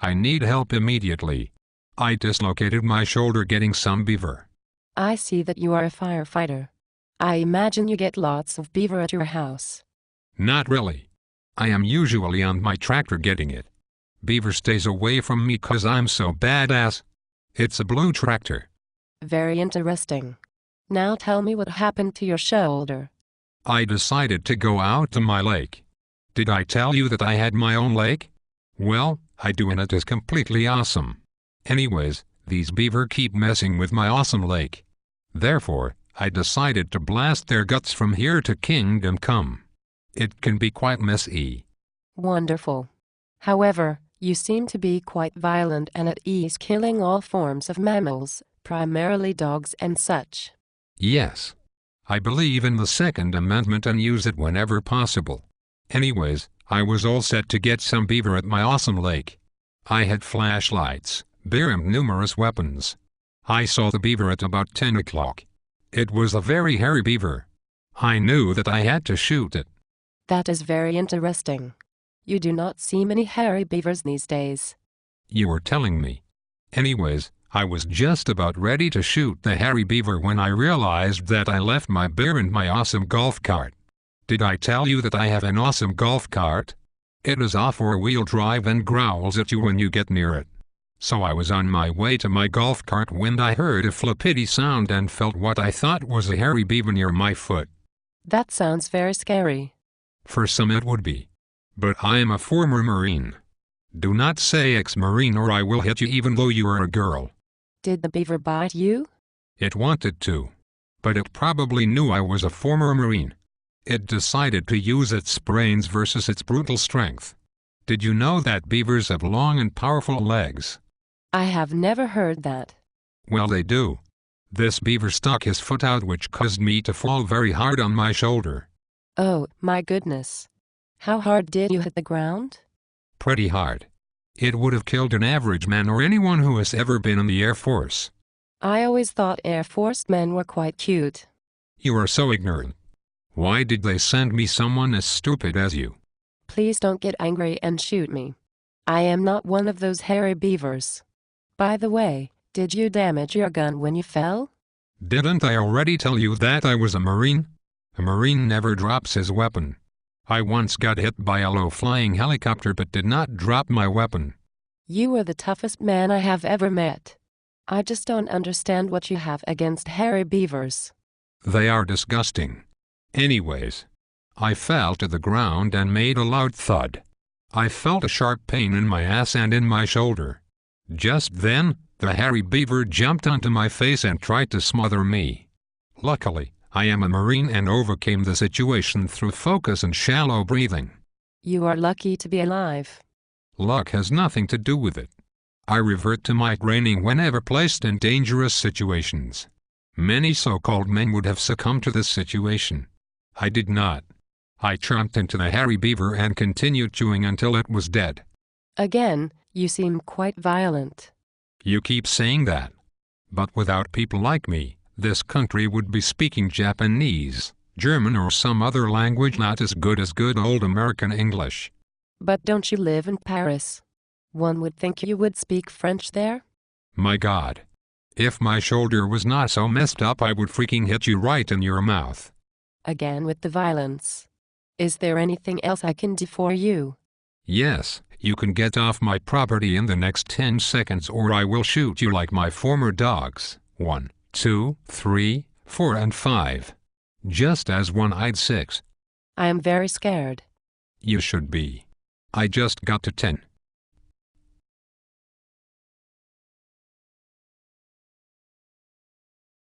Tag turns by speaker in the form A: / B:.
A: I need help immediately. I dislocated my shoulder getting some beaver.
B: I see that you are a firefighter. I imagine you get lots of beaver at your house.
A: Not really. I am usually on my tractor getting it. Beaver stays away from me 'cause I'm so badass. It's a blue tractor.
B: Very interesting. Now tell me what happened to your shoulder.
A: I decided to go out to my lake. Did I tell you that I had my own lake? Well, I do, and it is completely awesome. Anyways, these beaver keep messing with my awesome lake. Therefore, I decided to blast their guts from here to Kingdom Come. It can be quite messy.
B: Wonderful. However, you seem to be quite violent and at ease killing all forms of mammals, primarily dogs and such.
A: Yes. I believe in the Second Amendment and use it whenever possible. Anyways, I was all set to get some beaver at my awesome lake. I had flashlights, bear, and numerous weapons. I saw the beaver at about 10 o'clock. It was a very hairy beaver. I knew that I had to shoot it.
B: That is very interesting. You do not see many hairy beavers these days.
A: You were telling me. Anyways, I was just about ready to shoot the hairy beaver when I realized that I left my bear and my awesome golf cart. Did I tell you that I have an awesome golf cart? It is off four-wheel drive and growls at you when you get near it. So I was on my way to my golf cart when I heard a flippity sound and felt what I thought was a hairy beaver near my foot.
B: That sounds very scary.
A: For some it would be. But I am a former Marine. Do not say ex-Marine or I will hit you even though you are a girl.
B: Did the beaver bite you?
A: It wanted to. But it probably knew I was a former Marine. It decided to use its brains versus its brutal strength. Did you know that beavers have long and powerful legs?
B: I have never heard that.
A: Well, they do. This beaver stuck his foot out, which caused me to fall very hard on my shoulder.
B: Oh, my goodness. How hard did you hit the ground?
A: Pretty hard. It would have killed an average man or anyone who has ever been in the Air Force.
B: I always thought Air Force men were quite cute.
A: You are so ignorant. Why did they send me someone as stupid as you?
B: Please don't get angry and shoot me. I am not one of those hairy beavers. By the way, did you damage your gun when you fell?
A: Didn't I already tell you that I was a Marine? A Marine never drops his weapon. I once got hit by a low-flying helicopter but did not drop my weapon.
B: You are the toughest man I have ever met. I just don't understand what you have against hairy beavers.
A: They are disgusting. Anyways, I fell to the ground and made a loud thud. I felt a sharp pain in my ass and in my shoulder. Just then, the hairy beaver jumped onto my face and tried to smother me. Luckily, I am a Marine and overcame the situation through focus and shallow breathing.
B: You are lucky to be alive.
A: Luck has nothing to do with it. I revert to my training whenever placed in dangerous situations. Many so-called men would have succumbed to this situation. I did not. I chomped into the hairy beaver and continued chewing until it was dead.
B: Again, you seem quite violent.
A: You keep saying that. But without people like me, this country would be speaking Japanese, German, or some other language not as good as good old American English.
B: But don't you live in Paris? One would think you would speak French there.
A: My God. If my shoulder was not so messed up, I would freaking hit you right in your mouth.
B: Again with the violence. Is there anything else I can do for you?
A: Yes, you can get off my property in the next 10 seconds or I will shoot you like my former dogs. 1, 2, 3, 4, and 5. Just as one-eyed 6.
B: I am very scared.
A: You should be. I just got to 10.